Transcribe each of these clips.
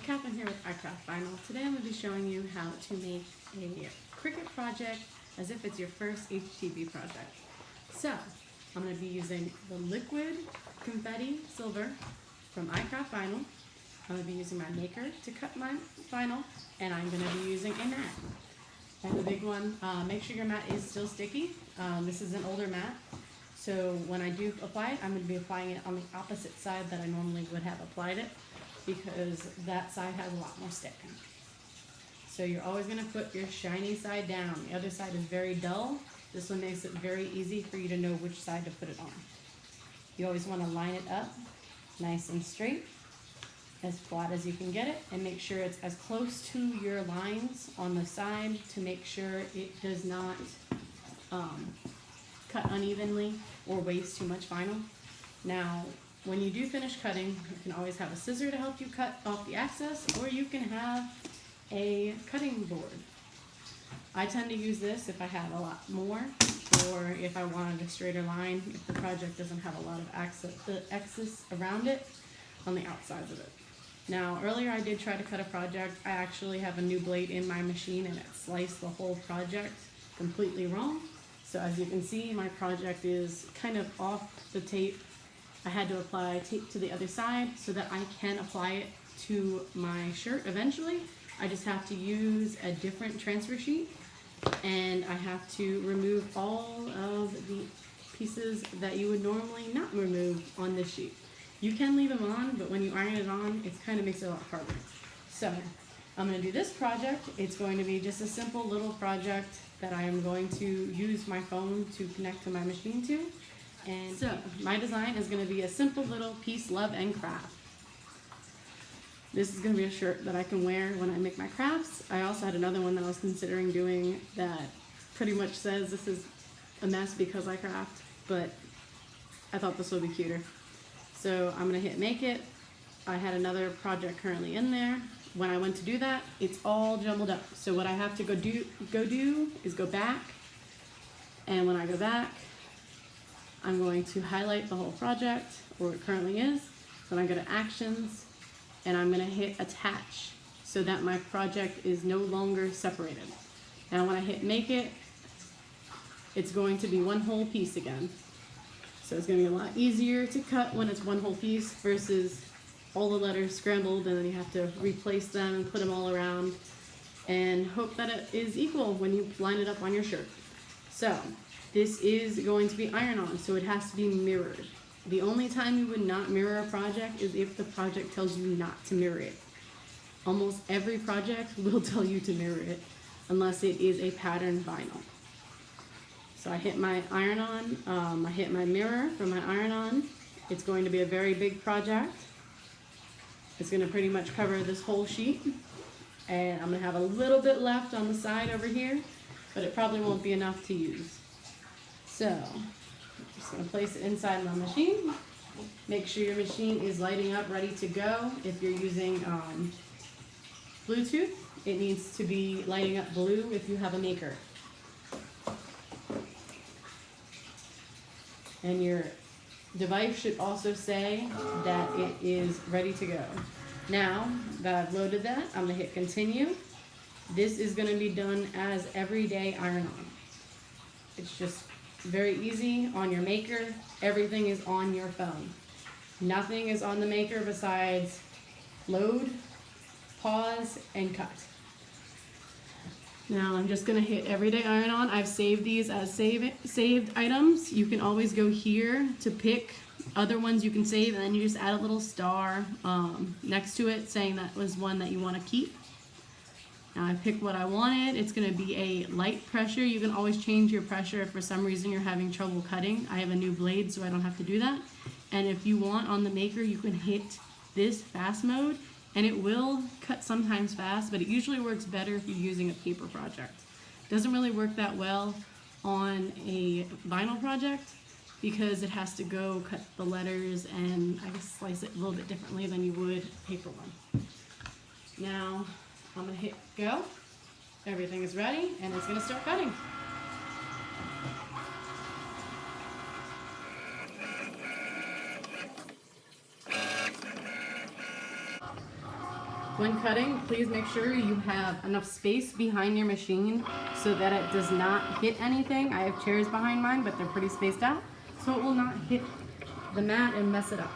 Kathryn here with iCraft Vinyl. Today I'm going to be showing you how to make a Cricut project as if it's your first HTV project. So, I'm going to be using the liquid confetti silver from iCraft Vinyl. I'm going to be using my maker to cut my vinyl, and I'm going to be using a mat. And the big one, make sure your mat is still sticky. This is an older mat, so when I do apply it, I'm going to be applying it on the opposite side that I normally would have applied it, because that side has a lot more stick. So you're always going to put your shiny side down. The other side is very dull. This one makes it very easy for you to know which side to put it on. You always want to line it up nice and straight, as flat as you can get it, and make sure it's as close to your lines on the side to make sure it does not cut unevenly or waste too much vinyl. Now, when you do finish cutting, you can always have a scissor to help you cut off the excess, or you can have a cutting board. I tend to use this if I have a lot more, or if I wanted a straighter line, if the project doesn't have a lot of excess around it on the outsides of it. Now, earlier I did try to cut a project. I actually have a new blade in my machine and it sliced the whole project completely wrong. So as you can see, my project is kind of off the tape. I had to apply tape to the other side so that I can apply it to my shirt eventually. I just have to use a different transfer sheet, and I have to remove all of the pieces that you would normally not remove on this sheet. You can leave them on, but when you iron it on, it kind of makes it a lot harder. So I'm going to do this project. It's going to be just a simple little project that I am going to use my phone to connect to my machine to. And so my design is going to be a simple little peace, love, and craft. This is going to be a shirt that I can wear when I make my crafts. I also had another one that I was considering doing that pretty much says this is a mess because I craft, but I thought this would be cuter. So I'm going to hit make it. I had another project currently in there. When I went to do that, it's all jumbled up. So what I have to go do is go back, and when I go back, I'm going to highlight the whole project where it currently is. Then I go to actions, and I'm going to hit attach so that my project is no longer separated. Now when I hit make it, it's going to be one whole piece again. So it's going to be a lot easier to cut when it's one whole piece versus all the letters scrambled, and then you have to replace them and put them all around and hope that it is equal when you line it up on your shirt. So this is going to be iron-on, so it has to be mirrored. The only time you would not mirror a project is if the project tells you not to mirror it. Almost every project will tell you to mirror it, unless it is a patterned vinyl. So I hit my iron-on, I hit my mirror for my iron-on. It's going to be a very big project. It's going to pretty much cover this whole sheet. And I'm going to have a little bit left on the side over here, but it probably won't be enough to use. So I'm just going to place it inside my machine. Make sure your machine is lighting up, ready to go. If you're using Bluetooth, it needs to be lighting up blue if you have a maker. And your device should also say that it is ready to go. Now that I've loaded that, I'm going to hit continue. This is going to be done as everyday iron-on. It's just very easy on your maker. Everything is on your phone. Nothing is on the maker besides load, pause, and cut. Now I'm just going to hit everyday iron-on. I've saved these as saved items. You can always go here to pick other ones you can save, and then you just add a little star next to it saying that was one that you want to keep. Now I picked what I wanted. It's going to be a light pressure. You can always change your pressure if for some reason you're having trouble cutting. I have a new blade, so I don't have to do that. And if you want on the maker, you can hit this fast mode, and it will cut sometimes fast, but it usually works better if you're using a paper project. It doesn't really work that well on a vinyl project because it has to go cut the letters and I guess slice it a little bit differently than you would a paper one. Now I'm gonna hit go. Everything is ready, and it's gonna start cutting. When cutting, please make sure you have enough space behind your machine so that it does not hit anything. I have chairs behind mine, but they're pretty spaced out, so it will not hit the mat and mess it up.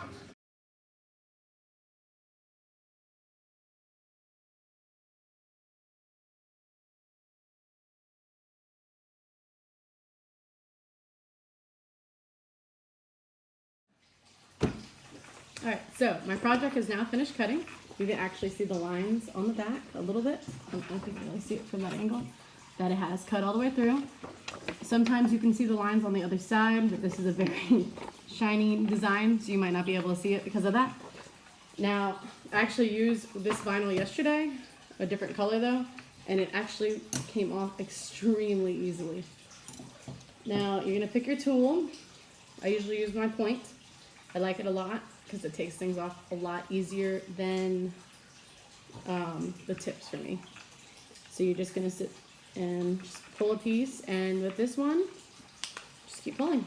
Alright, so my project is now finished cutting. You can actually see the lines on the back a little bit. I don't know if you can really see it from that angle, that it has cut all the way through. Sometimes you can see the lines on the other side, but this is a very shiny design, so you might not be able to see it because of that. Now, I actually used this vinyl yesterday, a different color though, and it actually came off extremely easily. Now, you're going to pick your tool. I usually use my point. I like it a lot because it takes things off a lot easier than the tips for me. So you're just going to sit and just pull a piece, and with this one, just keep pulling.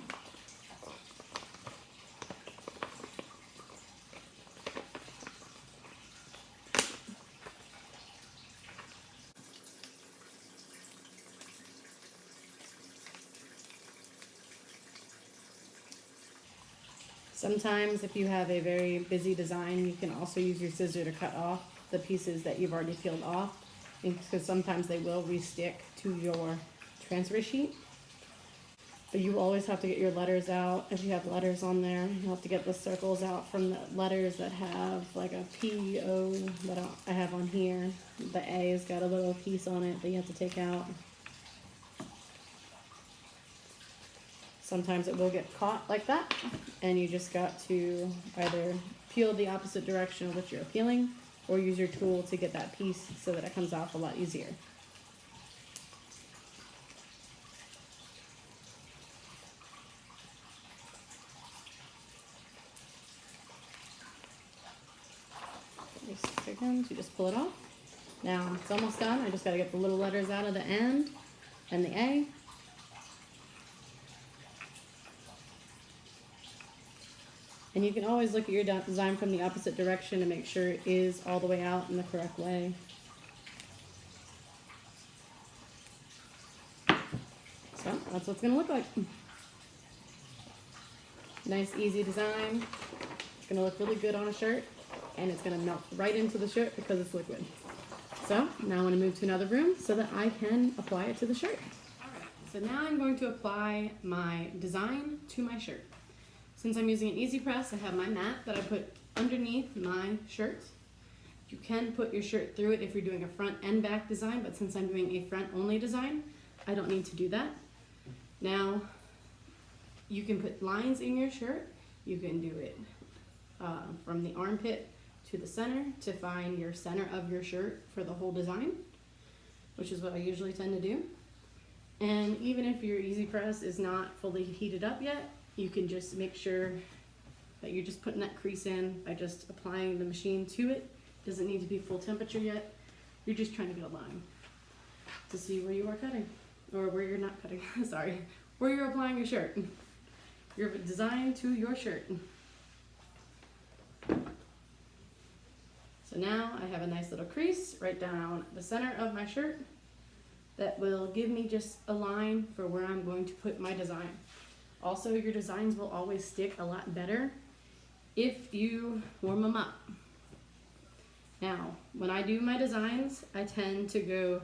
Sometimes if you have a very busy design, you can also use your scissor to cut off the pieces that you've already peeled off, because sometimes they will re-stick to your transfer sheet. But you always have to get your letters out. If you have letters on there, you have to get the circles out from the letters that have like a P, O, that I have on here. The A has got a little piece on it that you have to take out. Sometimes it will get caught like that, and you just got to either peel the opposite direction of which you're peeling, or use your tool to get that piece so that it comes off a lot easier. These seconds, you just pull it off. Now it's almost done. I just got to get the little letters out of the end and the A. And you can always look at your design from the opposite direction to make sure it is all the way out in the correct way. So that's what it's going to look like. Nice, easy design. It's going to look really good on a shirt, and it's going to melt right into the shirt because it's liquid. So now I'm going to move to another room so that I can apply it to the shirt. Alright, so now I'm going to apply my design to my shirt. Since I'm using an EasyPress, I have my mat that I put underneath my shirt. You can put your shirt through it if you're doing a front and back design, but since I'm doing a front only design, I don't need to do that. Now, you can put lines in your shirt. You can do it from the armpit to the center to find your center of your shirt for the whole design, which is what I usually tend to do. And even if your EasyPress is not fully heated up yet, you can just make sure that you're just putting that crease in by just applying the machine to it. Doesn't need to be full temperature yet. You're just trying to get a line to see where you are cutting, or where you're not cutting, sorry, where you're applying your shirt. Your design to your shirt. So now I have a nice little crease right down the center of my shirt that will give me just a line for where I'm going to put my design. Also, your designs will always stick a lot better if you warm them up. Now, when I do my designs, I tend to go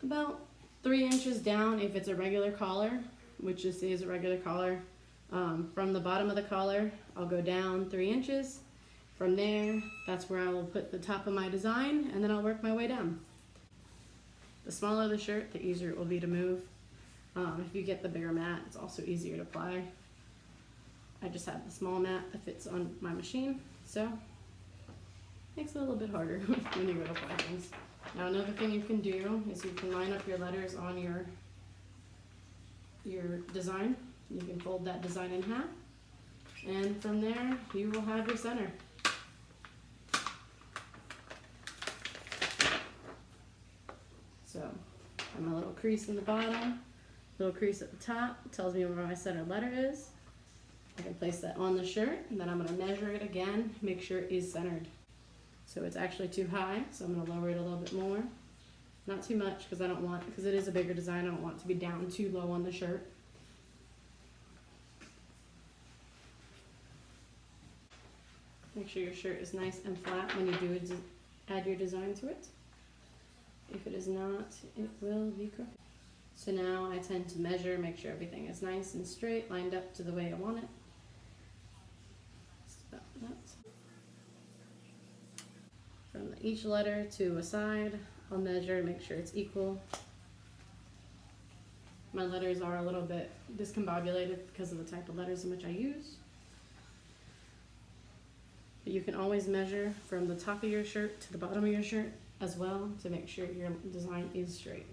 about 3 inches down if it's a regular collar, which this is a regular collar. From the bottom of the collar, I'll go down 3 inches. From there, that's where I will put the top of my design, and then I'll work my way down. The smaller the shirt, the easier it will be to move. If you get the bigger mat, it's also easier to apply. I just have the small mat that fits on my machine, so it makes it a little bit harder when you go to apply things. Now, another thing you can do is you can line up your letters on your design. You can fold that design in half, and from there you will have your center. So I have a little crease in the bottom, little crease at the top. It tells me where my center letter is. I can place that on the shirt, and then I'm going to measure it again, make sure it is centered. So it's actually too high, so I'm going to lower it a little bit more. Not too much because because it is a bigger design, I don't want it to be down too low on the shirt. Make sure your shirt is nice and flat when you do add your design to it. If it is not, it will be crooked. So now I tend to measure, make sure everything is nice and straight, lined up to the way I want it. Just about that. From each letter to a side, I'll measure, make sure it's equal. My letters are a little bit discombobulated because of the type of letters in which I use. But you can always measure from the top of your shirt to the bottom of your shirt as well to make sure your design is straight.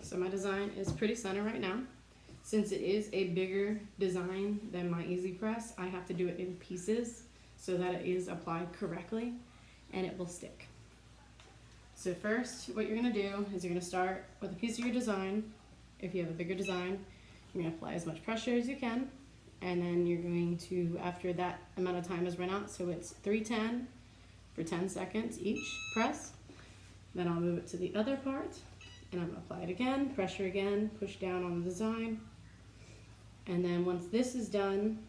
So my design is pretty center right now. Since it is a bigger design than my EasyPress, I have to do it in pieces so that it is applied correctly and it will stick. So first, what you're gonna do is you're gonna start with a piece of your design. If you have a bigger design, you're gonna apply as much pressure as you can, and then you're going to, after that amount of time has run out, so it's 310 for 10 seconds each press, then I'll move it to the other part, and I'm gonna apply it again, pressure again, push down on the design, and then once this is done,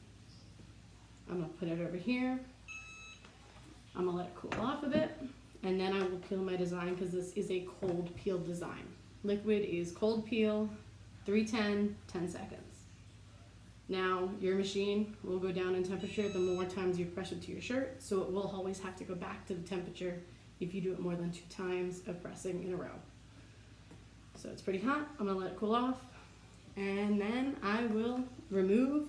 I'm gonna put it over here. I'm gonna let it cool off a bit, and then I will peel my design because this is a cold peel design. Liquid is cold peel, 310, 10 seconds. Now your machine will go down in temperature the more times you press it to your shirt, so it will always have to go back to the temperature if you do it more than 2 times of pressing in a row. So it's pretty hot, I'm gonna let it cool off, and then I will remove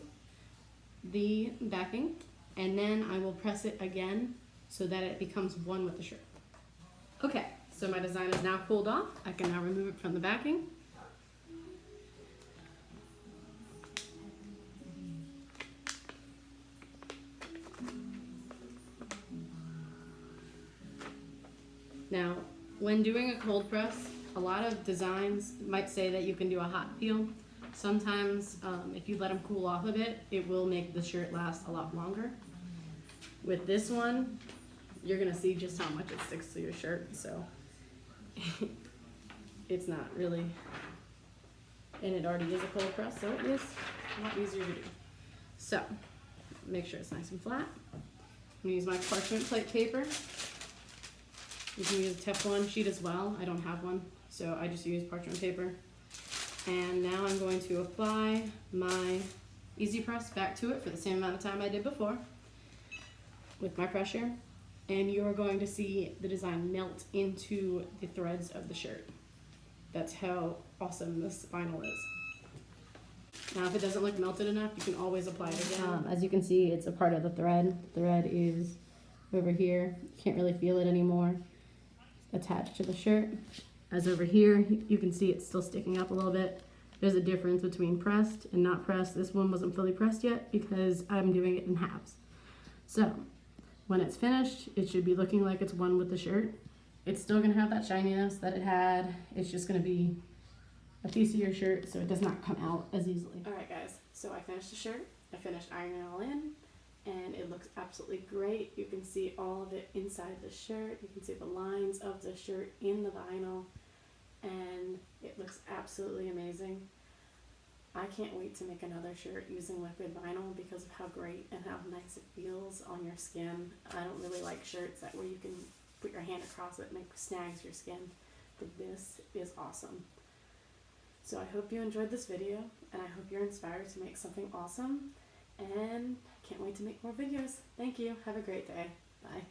the backing, and then I will press it again so that it becomes one with the shirt. Okay, so my design is now cooled off. I can now remove it from the backing. Now, when doing a cold press, a lot of designs might say that you can do a hot peel. Sometimes, if you let them cool off a bit, it will make the shirt last a lot longer. With this one, you're gonna see just how much it sticks to your shirt, so it's not really, and it already is a cold press, so it is a lot easier to do. So, make sure it's nice and flat. I'm gonna use my parchment plate paper. You can use a Teflon sheet as well. I don't have one, so I just use parchment paper. And now I'm going to apply my EasyPress back to it for the same amount of time I did before with my pressure. And you're going to see the design melt into the threads of the shirt. That's how awesome this vinyl is. Now if it doesn't look melted enough, you can always apply it again. As you can see, it's a part of the thread. The thread is over here. You can't really feel it anymore. Attached to the shirt. As over here, you can see it's still sticking up a little bit. There's a difference between pressed and not pressed. This one wasn't fully pressed yet because I'm doing it in halves. So when it's finished, it should be looking like it's one with the shirt. It's still gonna have that shininess that it had. It's just gonna be a piece of your shirt so it does not come out as easily. All right guys, so I finished the shirt. I finished ironing it all in, and it looks absolutely great. You can see all of it inside the shirt. You can see the lines of the shirt in the vinyl, and it looks absolutely amazing. I can't wait to make another shirt using liquid vinyl because of how great and how nice it feels on your skin. I don't really like shirts that where you can put your hand across it and it snags your skin, but this is awesome. So I hope you enjoyed this video, and I hope you're inspired to make something awesome, and can't wait to make more videos. Thank you. Have a great day. Bye.